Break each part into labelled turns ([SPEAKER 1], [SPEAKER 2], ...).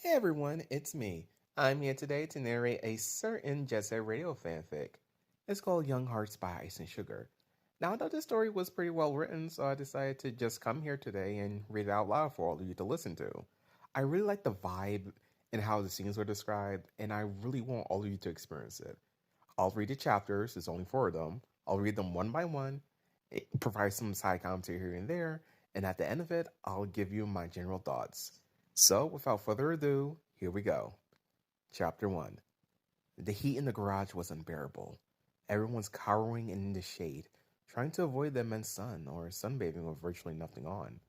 [SPEAKER 1] Hey everyone, it's me. I'm here today to narrate a certain Jet Set Radio fanfic. It's called Young Hearts by Ice and Sugar. Now, I thought this story was pretty well written, so I decided to just come here today and read it out loud for all of you to listen to. I really like the vibe and how the scenes were described, and I really want all of you to experience it. I'll read the chapters, there's only four of them. I'll read them one by one, provide some side commentary here and there, and at the end of it, I'll give you my general thoughts. So, without further ado, here we go. Chapter 1. The heat in the garage was unbearable. Everyone's cowering in the shade, trying to avoid the immense sun or sunbathing with virtually nothing on.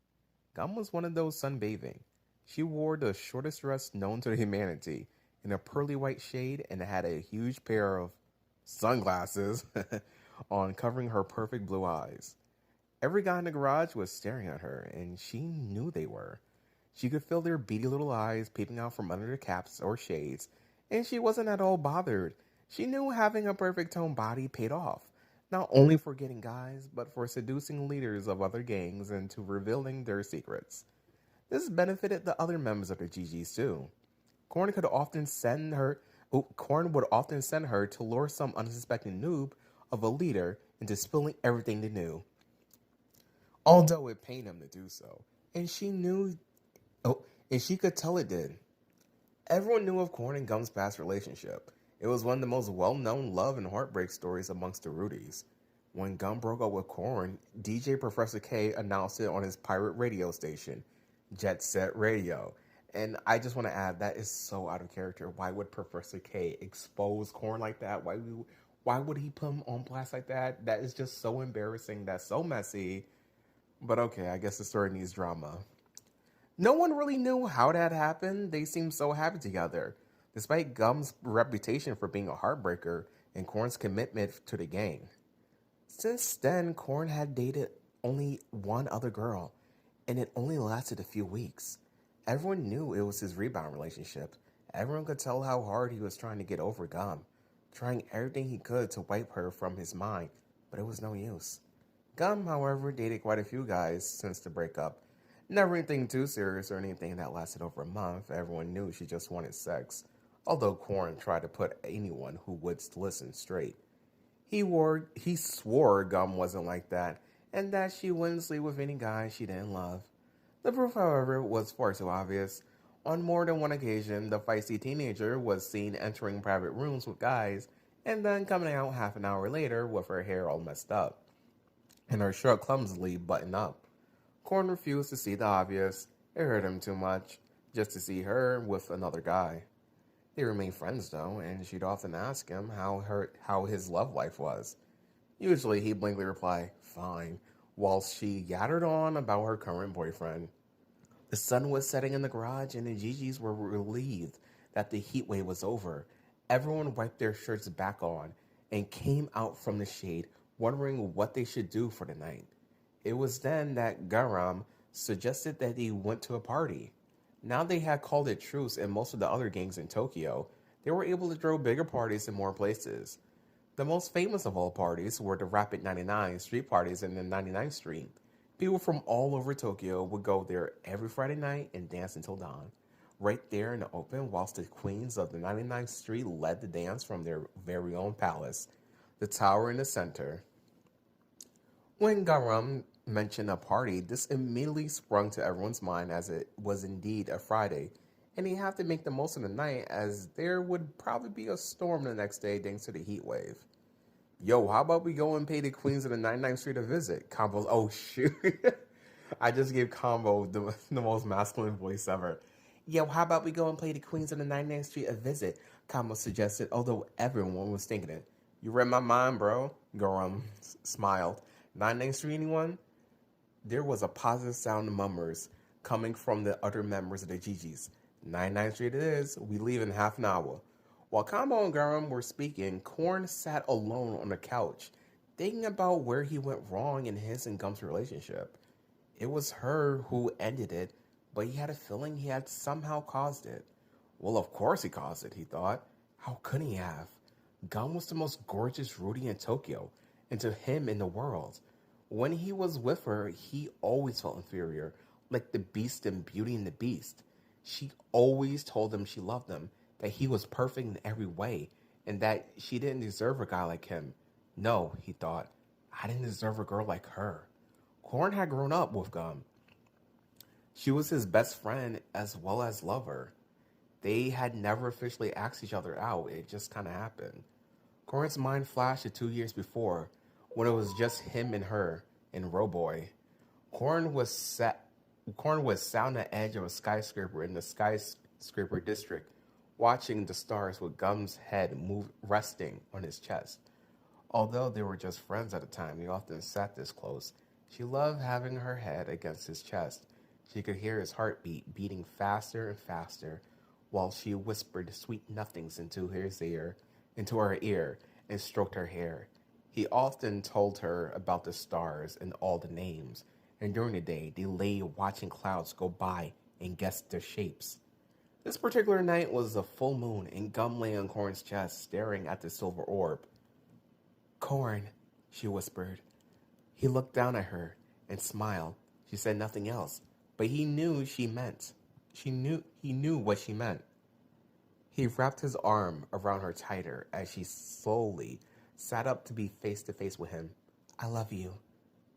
[SPEAKER 1] Gum was one of those sunbathing. She wore the shortest dress known to humanity in a pearly white shade and had a huge pair of sunglasses on, covering her perfect blue eyes. Every guy in the garage was staring at her, and she knew they were. She could feel their beady little eyes peeping out from under the caps or shades, and she wasn't at all bothered. She knew having a perfect toned body paid off, not only for getting guys, but for seducing leaders of other gangs into revealing their secrets. This benefited the other members of the GGs too. Corn could often send her Corn would often send her to lure some unsuspecting noob of a leader into spilling everything they knew, although it pained him to do so. And she knew Oh, and she could tell it did. Everyone knew of Corn and Gum's past relationship. It was one of the most well-known love and heartbreak stories amongst the Rudies. When Gum broke up with Corn, DJ Professor K announced it on his pirate radio station, Jet Set Radio. And I just want to add that is so out of character. Why would Professor K expose Corn like that? Why would he put him on blast like that? That is just so embarrassing. That's so messy. But okay, I guess the story needs drama. No one really knew how that happened. They seemed so happy together, despite Gum's reputation for being a heartbreaker and Korn's commitment to the gang. Since then, Korn had dated only one other girl, and it only lasted a few weeks. Everyone knew it was his rebound relationship. Everyone could tell how hard he was trying to get over Gum, trying everything he could to wipe her from his mind, but it was no use. Gum, however, dated quite a few guys since the breakup. Never anything too serious or anything that lasted over a month. Everyone knew she just wanted sex, although Corn tried to put anyone who would listen straight. He swore Gum wasn't like that, and that she wouldn't sleep with any guy she didn't love. The proof, however, was far too obvious. On more than one occasion, the feisty teenager was seen entering private rooms with guys and then coming out half an hour later with her hair all messed up and her shirt clumsily buttoned up. Corn refused to see the obvious. It hurt him too much just to see her with another guy. They remained friends though, and she'd often ask him how his love life was. Usually he'd blankly reply, "Fine," whilst she yattered on about her current boyfriend. The sun was setting in the garage, and the Gigi's were relieved that the heat wave was over. Everyone wiped their shirts back on and came out from the shade, wondering what they should do for the night. It was then that Garam suggested that he went to a party. Now they had called it truce in most of the other gangs in Tokyo. They were able to throw bigger parties in more places. The most famous of all parties were the Rapid 99 street parties in the 99th Street. People from all over Tokyo would go there every Friday night and dance until dawn. Right there in the open, whilst the queens of the 99th Street led the dance from their very own palace, the tower in the center. When Garam mentioned a party, this immediately sprung to everyone's mind as it was indeed a Friday, and he had to make the most of the night as there would probably be a storm the next day thanks to the heat wave. Yo, how about we go and pay the queens of the 99th Street a visit? Combo's, oh shoot. I just gave Combo the most masculine voice ever. Yo, how about we go and play the queens of the 99th Street a visit? Combo suggested, although everyone was thinking it. You read my mind, bro. Gorum smiled. 99th Street, anyone? There was a positive sound of murmurs coming from the other members of the GGs. 99th Street it is. We leave in half an hour. While Combo and Garam were speaking, Korn sat alone on the couch, thinking about where he went wrong in his and Gum's relationship. It was her who ended it, but he had a feeling he had somehow caused it. Well, of course he caused it, he thought. How could he have? Gum was the most gorgeous Rudy in Tokyo, and to him in the world. When he was with her, he always felt inferior, like the beast in Beauty and the Beast. She always told him she loved him, that he was perfect in every way, and that she didn't deserve a guy like him. No, he thought, I didn't deserve a girl like her. Corn had grown up with Gum. She was his best friend as well as lover. They had never officially asked each other out, it just kind of happened. Corn's mind flashed to 2 years before, when it was just him and her in Roboy. Corn was sat Corn was sat on the edge of a skyscraper in the skyscraper district, watching the stars with Gum's head move resting on his chest. Although they were just friends at the time, they often sat this close. She loved having her head against his chest. She could hear his heartbeat beating faster and faster, while she whispered sweet nothings into her ear, and stroked her hair. He often told her about the stars and all the names, and during the day they lay watching clouds go by and guessed their shapes. This particular night was a full moon, and Gum lay on Corn's chest, staring at the silver orb. Corn, she whispered. He looked down at her and smiled. She said nothing else, but he knew what she meant. He wrapped his arm around her tighter as she slowly sat up to be face to face with him. I love you,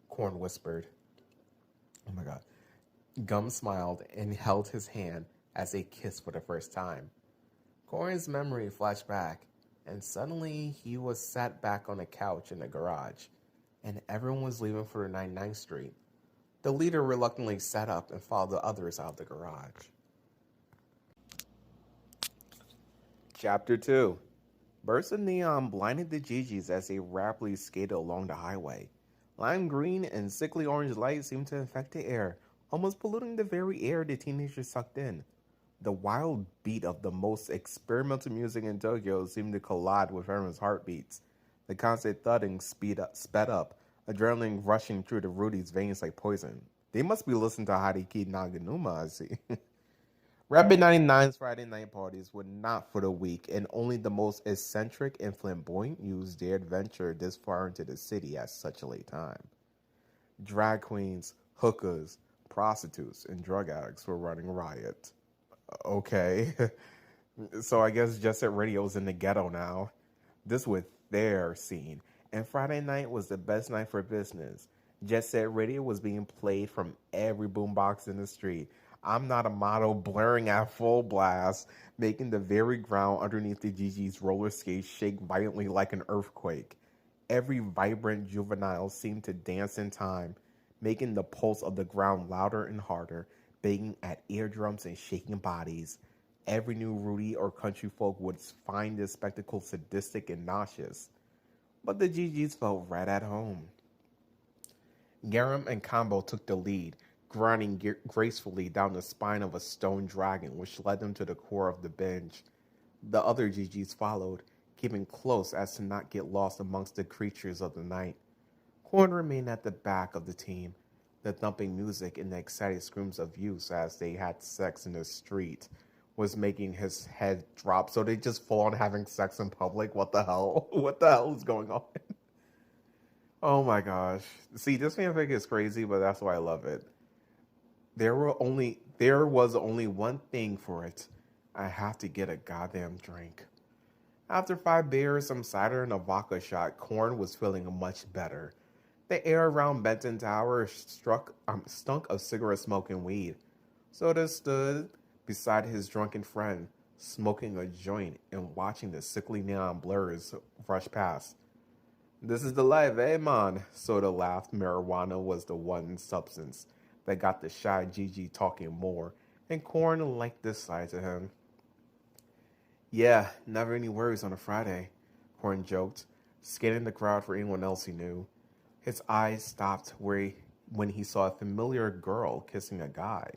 [SPEAKER 1] Corn whispered. Oh my god. Gum smiled and held his hand as they kissed for the first time. Corn's memory flashed back, and suddenly he was sat back on a couch in the garage, and everyone was leaving for 99th Street. The leader reluctantly sat up and followed the others out of the garage. Chapter 2. Bursts of neon blinded the Gigis as they rapidly skated along the highway. Lime green and sickly orange light seemed to infect the air, almost polluting the very air the teenagers sucked in. The wild beat of the most experimental music in Tokyo seemed to collide with everyone's heartbeats. The constant thudding sped up, adrenaline rushing through the Rudy's veins like poison. They must be listening to Hariki Naganuma, I see. Rapid 99's Friday night parties were not for the weak, and only the most eccentric and flamboyant youths dared venture this far into the city at such a late time. Drag queens, hookers, prostitutes, and drug addicts were running riot. Okay. So I guess Jet Set Radio's in the ghetto now. This was their scene, and Friday night was the best night for business. Jet Set Radio was being played from every boombox in the street. I'm Not a Model blaring at full blast, making the very ground underneath the Gigi's roller skates shake violently like an earthquake. Every vibrant juvenile seemed to dance in time, making the pulse of the ground louder and harder, banging at eardrums and shaking bodies. Every new Rudy or country folk would find this spectacle sadistic and nauseous. But the Gigi's felt right at home. Garam and Combo took the lead, grinding gracefully down the spine of a stone dragon, which led them to the core of the bench. The other Gigi's followed, keeping close as to not get lost amongst the creatures of the night. Corn remained at the back of the team, the thumping music and the excited screams of youths as they had sex in the street was making his head drop. So they just full on having sex in public? What the hell? What the hell is going on? Oh my gosh. See, this fanfic is crazy, but that's why I love it. There was only one thing for it. I have to get a goddamn drink. After 5 beers, some cider, and a vodka shot, Corn was feeling much better. The air around Benton Tower stunk of cigarette smoke and weed. Soda stood beside his drunken friend, smoking a joint and watching the sickly neon blurs rush past. This is the life, eh, man? Soda laughed. Marijuana was the one substance that got the shy Gigi talking more, and Corn liked this side to him. Yeah, never any worries on a Friday, Corn joked, scanning the crowd for anyone else he knew. His eyes stopped when he saw a familiar girl kissing a guy.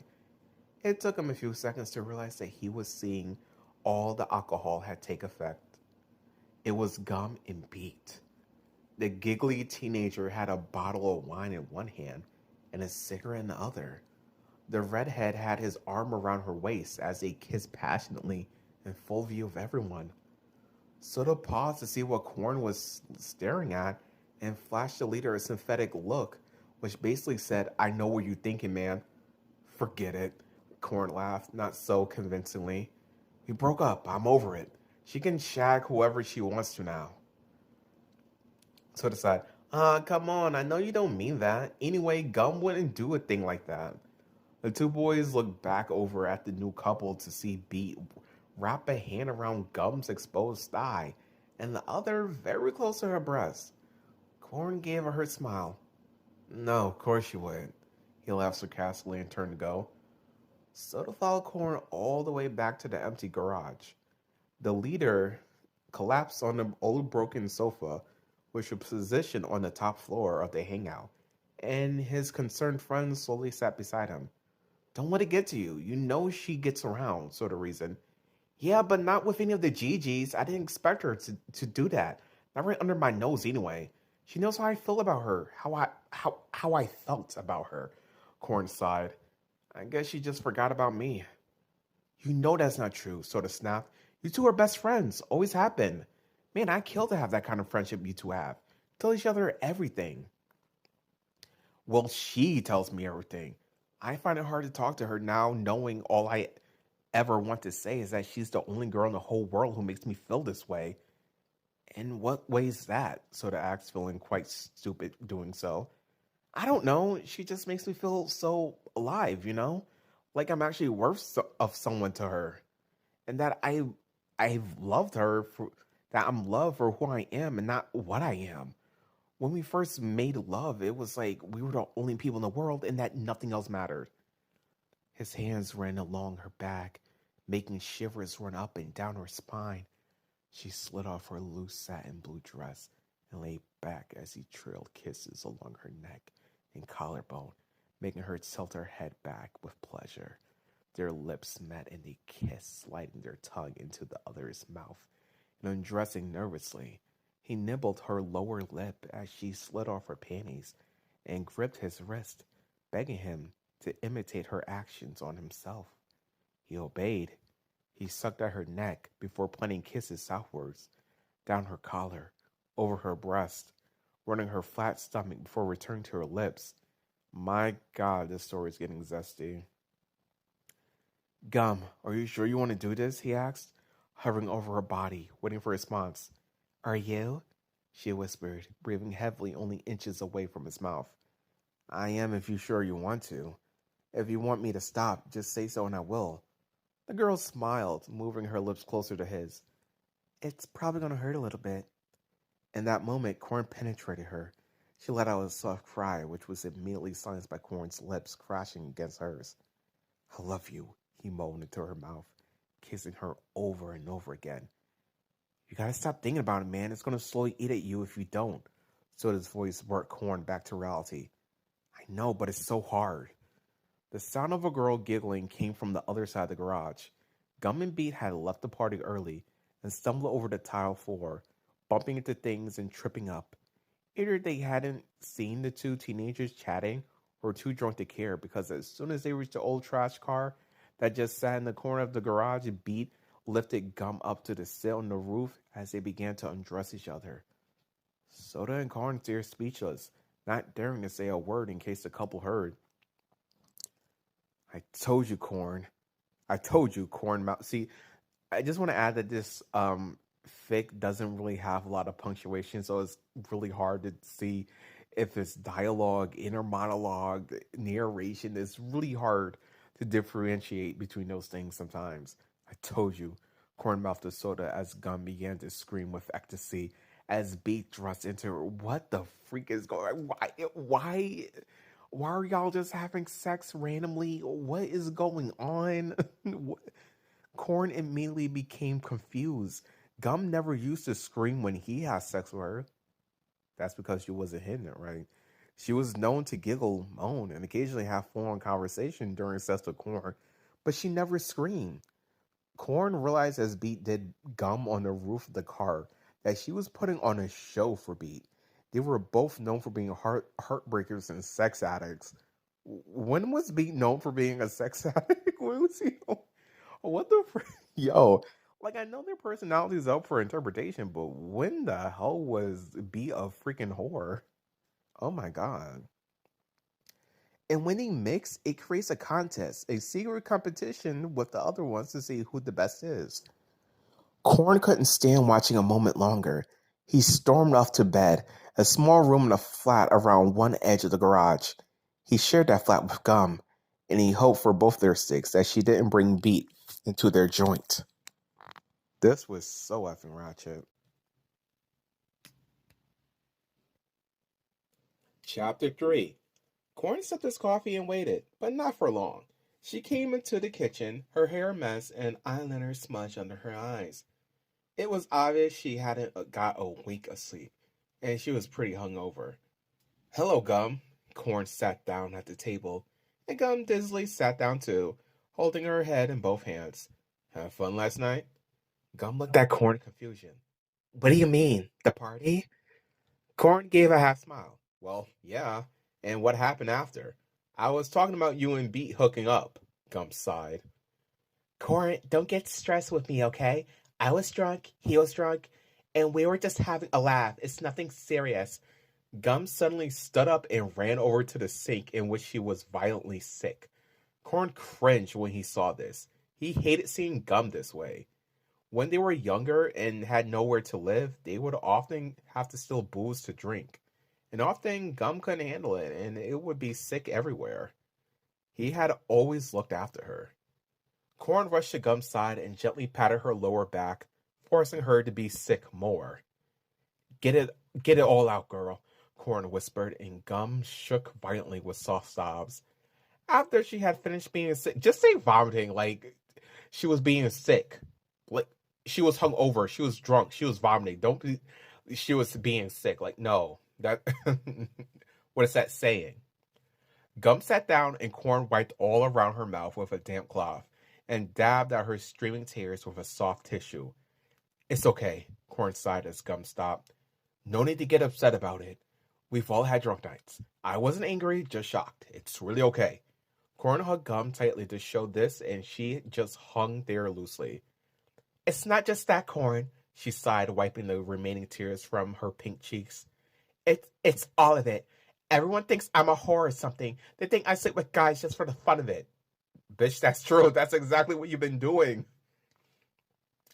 [SPEAKER 1] It took him a few seconds to realize that he was seeing all the alcohol had take effect. It was Gum and Beat. The giggly teenager had a bottle of wine in one hand and a cigarette in the other. The redhead had his arm around her waist as they kissed passionately in full view of everyone. Soda paused to see what Corn was staring at and flashed the leader a synthetic look, which basically said, I know what you're thinking, man. Forget it. Corn laughed, not so convincingly. We broke up. I'm over it. She can shag whoever she wants to now. So decide, come on, I know you don't mean that. Anyway, Gum wouldn't do a thing like that. The two boys looked back over at the new couple to see Beat wrap a hand around Gum's exposed thigh and the other very close to her breast. Corn gave a hurt smile. No, of course you would. He laughed sarcastically and turned to go. Soda followed Corn all the way back to the empty garage. The leader collapsed on an old broken sofa, which was positioned on the top floor of the hangout, and his concerned friend slowly sat beside him. Don't let it get to you. You know she gets around, sort of reason. Yeah, but not with any of the GGs. I didn't expect her to do that. Not right under my nose anyway. She knows how I feel about her, how I felt about her. Corn sighed. I guess she just forgot about me. You know that's not true, sort of snapped. You two are best friends, always have been. Man, I'd kill to have that kind of friendship you two have. Tell each other everything. Well, she tells me everything. I find it hard to talk to her now, knowing all I ever want to say is that she's the only girl in the whole world who makes me feel this way. In what way is that? Sort of acts, feeling quite stupid doing so. I don't know. She just makes me feel so alive, you know? Like I'm actually worth of someone to her. And that I've loved her for that I'm loved for who I am and not what I am. When we first made love, it was like we were the only people in the world and that nothing else mattered. His hands ran along her back, making shivers run up and down her spine. She slid off her loose satin blue dress and lay back as he trailed kisses along her neck and collarbone, making her tilt her head back with pleasure. Their lips met and they kissed, sliding their tongue into the other's mouth. And undressing nervously, he nibbled her lower lip as she slid off her panties and gripped his wrist, begging him to imitate her actions on himself. He obeyed. He sucked at her neck before planting kisses southwards, down her collar, over her breast, running her flat stomach before returning to her lips. My God, this story is getting zesty. Gum, are you sure you want to do this? He asked, hovering over her body, waiting for a response. Are you? She whispered, breathing heavily only inches away from his mouth. I am if you're sure you want to. If you want me to stop, just say so and I will. The girl smiled, moving her lips closer to his. It's probably going to hurt a little bit. In that moment, Corn penetrated her. She let out a soft cry, which was immediately silenced by Corn's lips crashing against hers. I love you, he moaned into her mouth, kissing her over and over again. You gotta stop thinking about it, man. It's gonna slowly eat at you if you don't. So his voice brought Corn back to reality. I know, but it's so hard. The sound of a girl giggling came from the other side of the garage. Gum and Beat had left the party early and stumbled over the tile floor, bumping into things and tripping up. Either they hadn't seen the two teenagers chatting or too drunk to care because as soon as they reached the old trash car that just sat in the corner of the garage, Beat lifted Gum up to the sill on the roof as they began to undress each other. Soda and Corn stared speechless, not daring to say a word in case the couple heard. I told you, Corn. I told you, Corn Mouth. See, I just want to add that this fic doesn't really have a lot of punctuation, so it's really hard to see if it's dialogue, inner monologue, narration. It's really hard to differentiate between those things sometimes. I told you, Corn mouthed to Soda as Gum began to scream with ecstasy as Beat thrust into her. What the freak is going? Why are y'all just having sex randomly? What is going on? Corn immediately became confused. Gum never used to scream when he had sex with her. That's because she wasn't hitting it right. She was known to giggle, moan, and occasionally have full-on conversation during sex with Corn, but she never screamed. Corn realized as Beat did Gum on the roof of the car that she was putting on a show for Beat. They were both known for being heartbreakers and sex addicts. When was Beat known for being a sex addict? When was he? What the yo? Like I know their personalities up for interpretation, but when the hell was Beat a freaking whore? Oh my god! And when they mix, it creates a contest, a secret competition with the other ones to see who the best is. Corn couldn't stand watching a moment longer. He stormed off to bed, a small room in a flat around one edge of the garage. He shared that flat with Gum, and he hoped for both their sakes that she didn't bring Beat into their joint. This was so effing ratchet. Chapter 3. Corn sipped his coffee and waited, but not for long. She came into the kitchen, her hair a mess and eyeliner smudged under her eyes. It was obvious she hadn't got a wink of sleep, and she was pretty hungover. Hello, Gum. Corn sat down at the table, and Gum dizzily sat down too, holding her head in both hands. Have fun last night? Gum looked at Corn in confusion. What do you mean? The party? Corn gave a half smile. Well, yeah. And what happened after? I was talking about you and Beat hooking up. Gum sighed. Corn, don't get stressed with me, okay? I was drunk, he was drunk, and we were just having a laugh. It's nothing serious. Gum suddenly stood up and ran over to the sink in which she was violently sick. Corn cringed when he saw this. He hated seeing Gum this way. When they were younger and had nowhere to live, they would often have to steal booze to drink. And often Gum couldn't handle it, and it would be sick everywhere. He had always looked after her. Corn rushed to Gum's side and gently patted her lower back, forcing her to be sick more. Get it all out, girl, Corn whispered, and Gum shook violently with soft sobs. After she had finished being sick, just say vomiting like she was being sick. Like she was hungover, she was drunk, she was vomiting. Don't be she was being sick. Like, no. That what is that saying? Gum sat down and Corn wiped all around her mouth with a damp cloth and dabbed at her streaming tears with a soft tissue. It's okay, Corn sighed as Gum stopped. No need to get upset about it. We've all had drunk nights. I wasn't angry, just shocked. It's really okay. Corn hugged Gum tightly to show this, and she just hung there loosely. It's not just that, Corn, she sighed, wiping the remaining tears from her pink cheeks. It's all of it. Everyone thinks I'm a whore or something. They think I sleep with guys just for the fun of it. Bitch, that's true. That's exactly what you've been doing.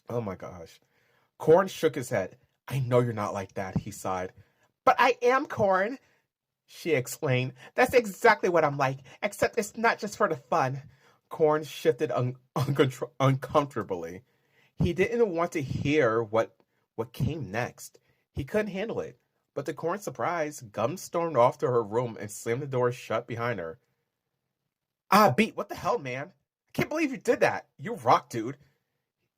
[SPEAKER 1] Oh my gosh. Corn shook his head. I know you're not like that, he sighed. But I am, Corn, she explained. That's exactly what I'm like, except it's not just for the fun. Corn shifted uncomfortably. He didn't want to hear what came next. He couldn't handle it. But to Corn's surprise, Gum stormed off to her room and slammed the door shut behind her. Ah, Beat, what the hell, man? I can't believe you did that. You rock, dude.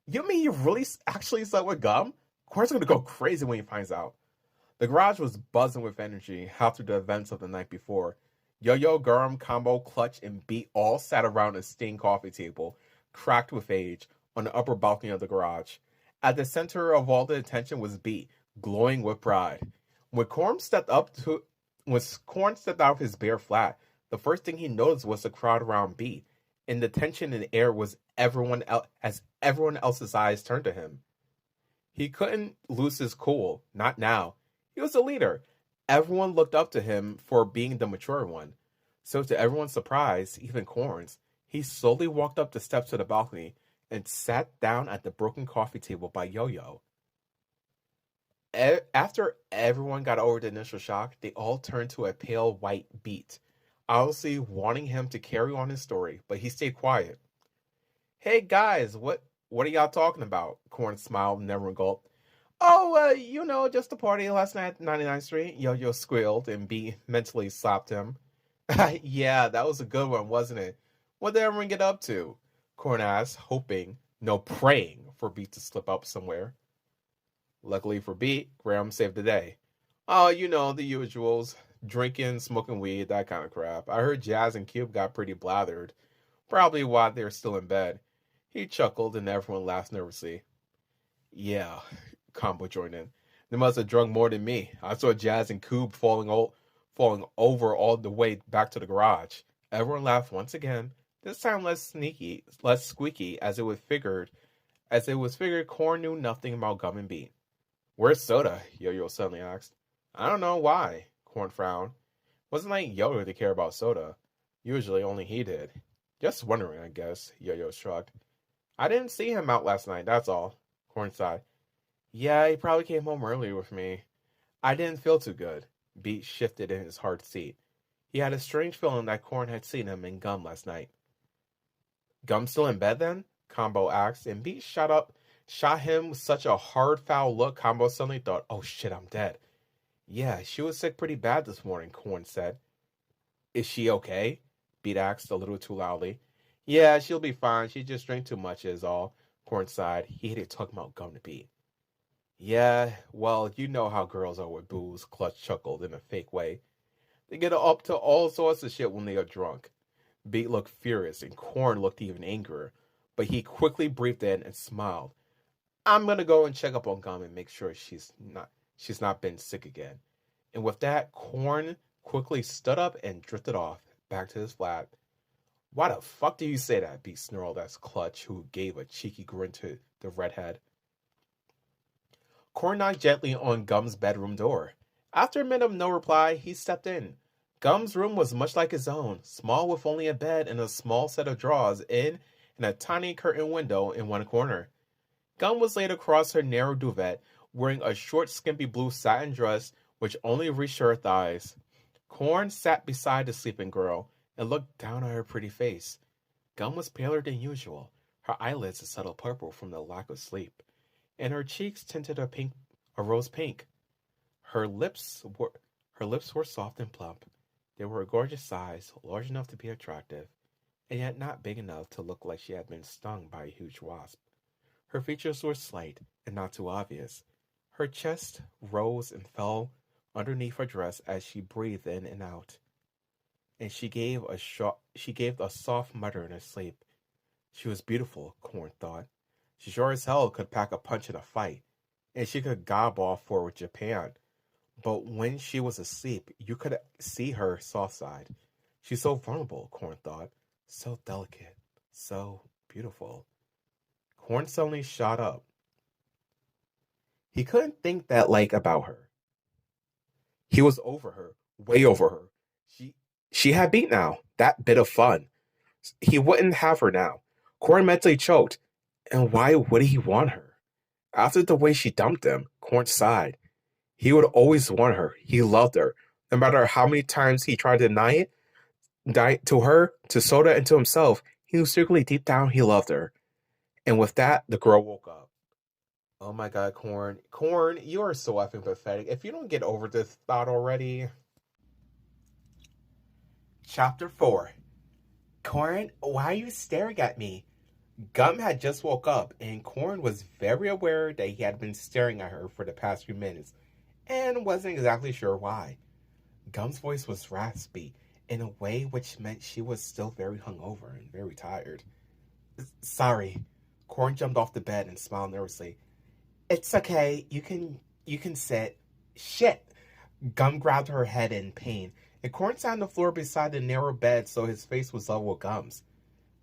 [SPEAKER 1] You mean you really actually slept with Gum? Corn's gonna go crazy when he finds out. The garage was buzzing with energy after the events of the night before. Yo-Yo, Gum, Combo, Clutch, and Beat all sat around a stained coffee table, cracked with age, on the upper balcony of the garage. At the center of all the attention was Beat, glowing with pride. When Corn stepped out of his bare flat, the first thing he noticed was the crowd around Beat, and the tension in the air was as everyone else's eyes turned to him. He couldn't lose his cool, not now. He was a leader. Everyone looked up to him for being the mature one. So to everyone's surprise, even Corn's, he slowly walked up the steps to the balcony and sat down at the broken coffee table by Yo-Yo. After everyone got over the initial shock, they all turned to a pale white Beat, obviously wanting him to carry on his story, but he stayed quiet. Hey guys, what are y'all talking about? Corn smiled and never gulped. Oh, just the party last night at 99th Street. Yo-Yo squealed and Beat mentally slapped him. Yeah, that was a good one, wasn't it? What did everyone get up to? Corn asked, hoping, no, praying for Beat to slip up somewhere. Luckily for Beat, Graham saved the day. Oh, the usuals. Drinking, smoking weed, that kind of crap. I heard Jazz and Cube got pretty blathered. Probably while they're still in bed. He chuckled and everyone laughed nervously. Yeah, Combo joined in. They must have drunk more than me. I saw Jazz and Cube falling over all the way back to the garage. Everyone laughed once again, this time less squeaky, as it was figured Corn knew nothing about Gum and Beat. Where's Soda? Yo-Yo suddenly asked. I don't know why, Corn frowned. Wasn't like Yo-Yo to care about Soda. Usually only he did. Just wondering, I guess, Yo-Yo shrugged. I didn't see him out last night, that's all. Corn sighed. Yeah, he probably came home early with me. I didn't feel too good. Beat shifted in his hard seat. He had a strange feeling that Corn had seen him in Gum last night. Gum still in bed then? Combo asked, and Beat shot him with such a hard foul look Combo suddenly thought, oh shit, I'm dead. Yeah, she was sick pretty bad this morning, Corn said. Is she okay? Beat asked a little too loudly. Yeah, she'll be fine. She just drank too much is all. Corn sighed. He hated talking about Gum to Beat. Yeah, well, you know how girls are with booze, Clutch chuckled in a fake way. They get up to all sorts of shit when they are drunk. Beat looked furious, and Corn looked even angrier, but he quickly breathed in and smiled. I'm gonna go and check up on Gum and make sure she's not been sick again. And with that, Corn quickly stood up and drifted off, back to his flat. Why the fuck do you say that? Beat snarled at Clutch, who gave a cheeky grin to the redhead. Corn knocked gently on Gum's bedroom door. After a minute of no reply, he stepped in. Gum's room was much like his own, small with only a bed and a small set of drawers in and a tiny curtain window in one corner. Gum was laid across her narrow duvet, wearing a short, skimpy blue satin dress which only reached her thighs. Corn sat beside the sleeping girl and looked down at her pretty face. Gum was paler than usual, her eyelids a subtle purple from the lack of sleep, and her cheeks tinted a rose pink. Her lips were soft and plump. They were a gorgeous size, large enough to be attractive, and yet not big enough to look like she had been stung by a huge wasp. Her features were slight and not too obvious. Her chest rose and fell underneath her dress as she breathed in and out, and she gave a soft mutter in her sleep. She was beautiful, Corn thought. She sure as hell could pack a punch in a fight, and she could gob off for Japan. But when she was asleep, you could see her soft side. She's so vulnerable, Corn thought. So delicate. So beautiful. Corn suddenly shot up. He couldn't think that about her. He was over her. Way over her. She had Beat now. That bit of fun. He wouldn't have her now. Corn mentally choked. And why would he want her? After the way she dumped him, Corn sighed. He would always want her. He loved her. No matter how many times he tried to deny it to her, to Soda, and to himself, he knew secretly deep down he loved her. And with that, the girl woke up. Oh my god, Corn. Corn, you are so effing pathetic. If you don't get over this thought already. Chapter 4. Corn, why are you staring at me? Gum had just woke up, and Corn was very aware that he had been staring at her for the past few minutes, and wasn't exactly sure why. Gum's voice was raspy, in a way which meant she was still very hungover and very tired. Sorry. Corn jumped off the bed and smiled nervously. It's okay. You can sit. Shit. Gum grabbed her head in pain, and Corn sat on the floor beside the narrow bed so his face was level with Gum's.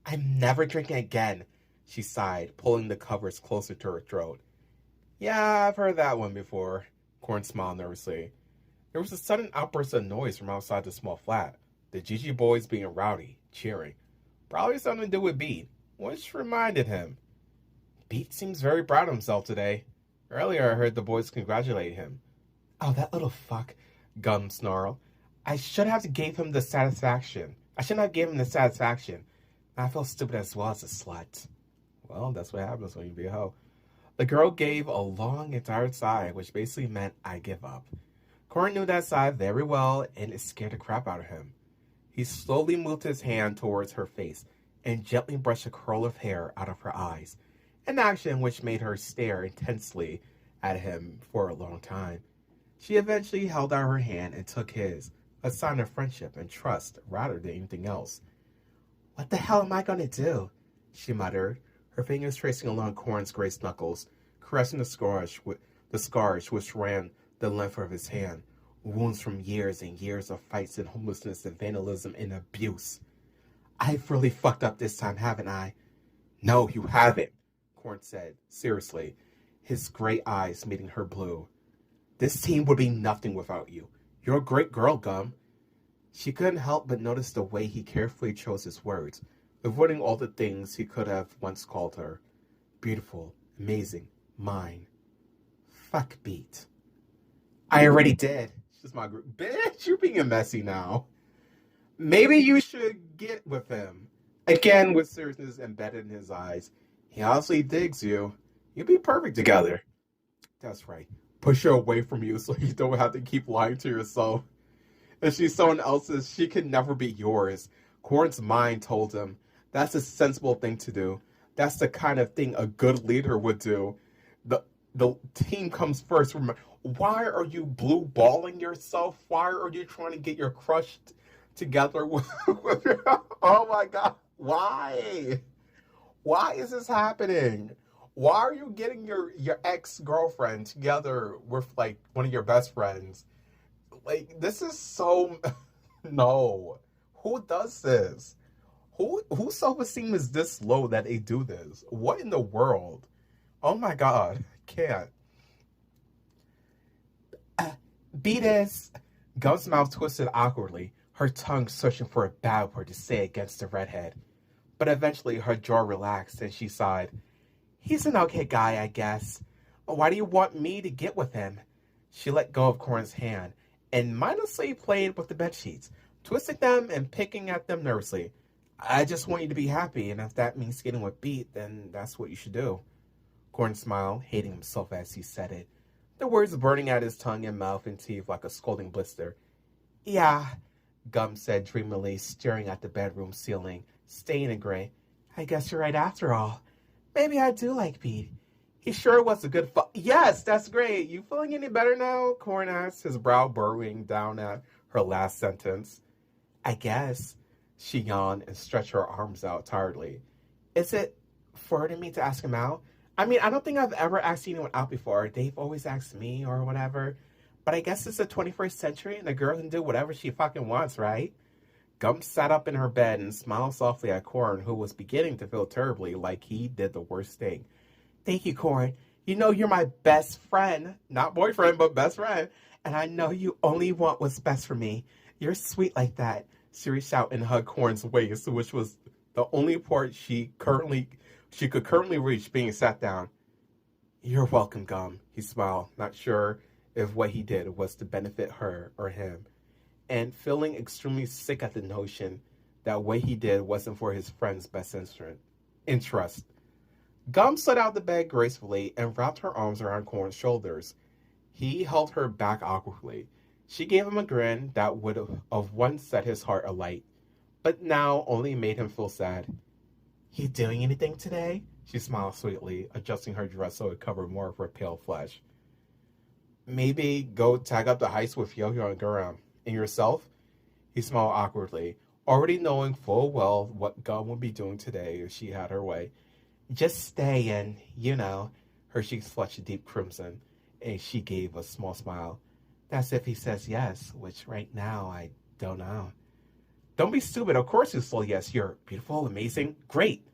[SPEAKER 1] I'm never drinking again, she sighed, pulling the covers closer to her throat. Yeah, I've heard that one before. Corn smiled nervously. There was a sudden outburst of noise from outside the small flat. The Gigi boys being rowdy, cheering. Probably something to do with Beat, which reminded him. Beat seems very proud of himself today. Earlier I heard the boys congratulate him. Oh, that little fuck, Gum snarled. I shouldn't have gave him the satisfaction. I feel stupid as well as a slut. Well, that's what happens when you be a hoe. The girl gave a long and tired sigh, which basically meant I give up. Corn knew that sigh very well, and it scared the crap out of him. He slowly moved his hand towards her face and gently brushed a curl of hair out of her eyes, an action which made her stare intensely at him for a long time. She eventually held out her hand and took his, a sign of friendship and trust rather than anything else. What the hell am I going to do? She muttered, her fingers tracing along Corn's gray knuckles, caressing the scars which ran the length of his hand, wounds from years and years of fights and homelessness and vandalism and abuse. I've really fucked up this time, haven't I? No, you haven't, Corn said, seriously, his gray eyes meeting her blue. This team would be nothing without you. You're a great girl, Gum. She couldn't help but notice the way he carefully chose his words, avoiding all the things he could have once called her. Beautiful, amazing, mine. Fuck beat. I already did. She's my group. Bitch, you're being messy now. Maybe you should get with him. Again, with seriousness embedded in his eyes. He honestly digs you. You'd be perfect together. That's right. Push her away from you so you don't have to keep lying to yourself. If she's someone else's, she can never be yours. Corn's mind told him that's a sensible thing to do. That's the kind of thing a good leader would do. The team comes first. Why are you blue balling yourself? Why are you trying to get your crush together with your, oh my god. Why? Why is this happening? Why are you getting your ex-girlfriend together with like one of your best friends? Like this is so no. Who does this? Whose self-esteem is this low that they do this? What in the world? Oh my god, can't. Beat this. Gum's mouth twisted awkwardly, her tongue searching for a bad word to say against the redhead. But eventually her jaw relaxed and she sighed. He's an okay guy, I guess. Why do you want me to get with him? She let go of Corn's hand and mindlessly played with the bedsheets, twisting them and picking at them nervously. I just want you to be happy, and if that means getting with Beat, then that's what you should do. Corn smiled, hating himself as he said it, the words burning at his tongue and mouth and teeth like a scalding blister. Yeah, Gum said dreamily, staring at the bedroom ceiling, stained in gray. I guess you're right after all. Maybe I do like Pete. He sure was a good Yes, that's great. You feeling any better now? Corn asked, his brow burrowing down at her last sentence. I guess. She yawned and stretched her arms out tiredly. Is it forward in me to ask him out? I mean, I don't think I've ever asked anyone out before. They've always asked me or whatever. But I guess it's the 21st century and a girl can do whatever she fucking wants, right? Gum sat up in her bed and smiled softly at Corn, who was beginning to feel terribly like he did the worst thing. Thank you, Corn. You know you're my best friend. Not boyfriend, but best friend. And I know you only want what's best for me. You're sweet like that. She reached out and hugged Corn's waist, which was the only part she could currently reach being sat down. You're welcome, Gum, he smiled, not sure if what he did was to benefit her or him, and feeling extremely sick at the notion that what he did wasn't for his friend's best interest. Gum slid out of the bed gracefully and wrapped her arms around Corn's shoulders. He held her back awkwardly. She gave him a grin that would have once set his heart alight, but now only made him feel sad. You doing anything today? She smiled sweetly, adjusting her dress so it covered more of her pale flesh. Maybe go tag up the heist with Yo-Yo and Guram. And yourself? He smiled awkwardly, already knowing full well what Gum would be doing today if she had her way. Just stay and, her cheeks flushed a deep crimson, and she gave a small smile. That's if he says yes, which right now I don't know. Don't be stupid. Of course you still yes. You're beautiful, amazing, great.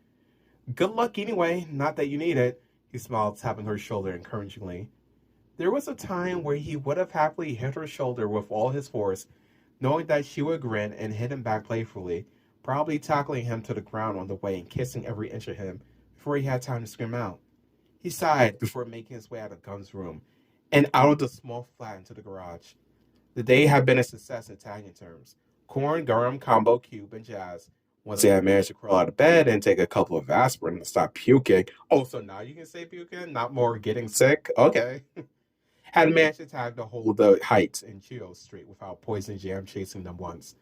[SPEAKER 1] Good luck anyway. Not that you need it. He smiled, tapping her shoulder encouragingly. There was a time where he would have happily hit her shoulder with all his force, knowing that she would grin and hit him back playfully, probably tackling him to the ground on the way and kissing every inch of him before he had time to scream out. He sighed before making his way out of Gum's room and out of the small flat into the garage. The day had been a success in tagging terms. Corn, Garum, Combo, Cube, and Jazz. Once they had managed to crawl out of bed and take a couple of aspirin to stop puking. Oh, so now you can say puking, not more getting sick? Okay. Had managed to tag the whole the Heights and Chio Street without Poison Jam chasing them once.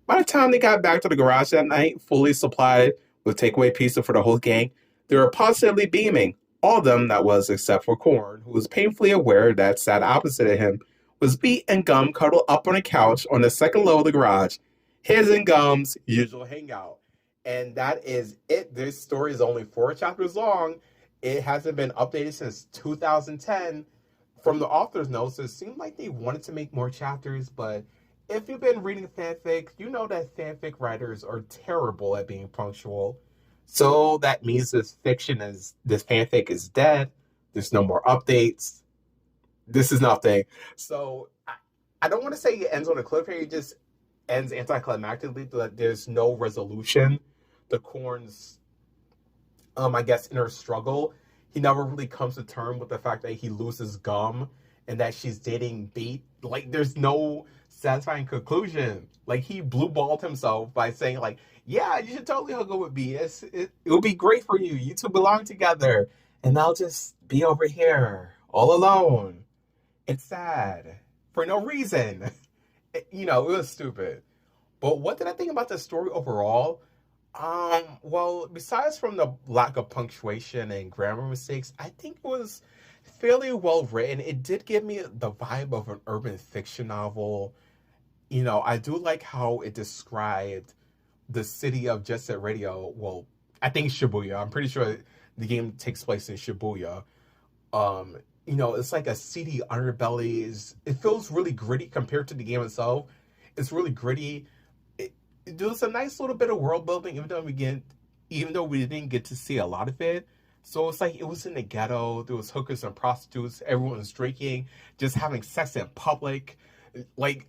[SPEAKER 1] By the time they got back to the garage that night, fully supplied with takeaway pizza for the whole gang, they were positively beaming. All of them, that was, except for Corn, who was painfully aware that sat opposite of him was Beat and Gum cuddled up on a couch on the second level of the garage, his and Gum's usual hangout. And that is it. This story is only 4 chapters long. It hasn't been updated since 2010. From the author's notes, it seemed like they wanted to make more chapters, but if you've been reading fanfic, you know that fanfic writers are terrible at being punctual. So that means this fanfic is dead. There's no more updates. This is nothing. So I don't want to say it ends on a cliffhanger. It just ends anticlimactically. Like there's no resolution. The corn's I guess inner struggle. He never really comes to terms with the fact that he loses gum and that she's dating bait. Like there's no satisfying conclusion. Like he blue balled himself by saying like, yeah, you should totally hook up with B. It would be great for you. You two belong together. And I'll just be over here all alone. It's sad for no reason. It was stupid. But what did I think about the story overall? Well, besides from the lack of punctuation and grammar mistakes, I think it was fairly well written. It did give me the vibe of an urban fiction novel. I do like how it described the city of Jet Set Radio. Well, I think Shibuya. I'm pretty sure the game takes place in Shibuya. It's like a seedy underbelly. It feels really gritty compared to the game itself. It's really gritty. There's a nice little bit of world building, even though we didn't get to see a lot of it. So it's like it was in the ghetto. There was hookers and prostitutes. Everyone was drinking, just having sex in public, like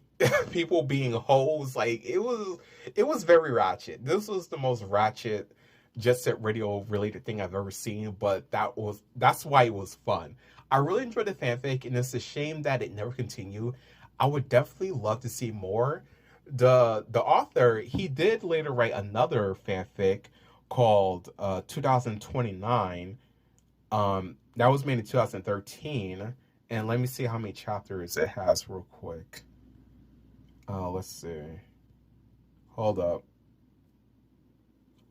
[SPEAKER 1] people being hoes. Like it was very ratchet. This was the most ratchet Jet Set Radio related thing I've ever seen. But that's why it was fun. I really enjoyed the fanfic, and it's a shame that it never continued. I would definitely love to see more. The author, he did later write another fanfic called 2029. That was made in 2013. And let me see how many chapters it has real quick. Let's see. Hold up.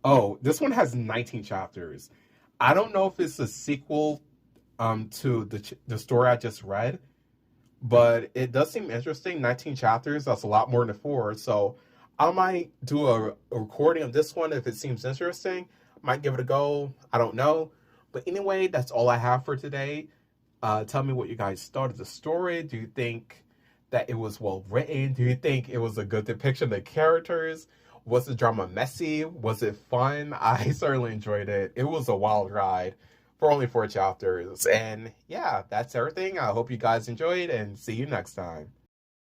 [SPEAKER 1] Oh, this one has 19 chapters. I don't know if it's a sequel to the story I just read, but it does seem interesting. 19 chapters, that's a lot more than 4. So I might do a recording of this one if it seems interesting. Might give it a go. I don't know. But anyway, that's all I have for today. Tell me what you guys thought of the story. Do you think that it was well written? Do you think it was a good depiction of the characters? Was the drama messy? Was it fun? I certainly enjoyed it. It was a wild ride for only 4 chapters. And yeah, that's everything. I hope you guys enjoyed and see you next time.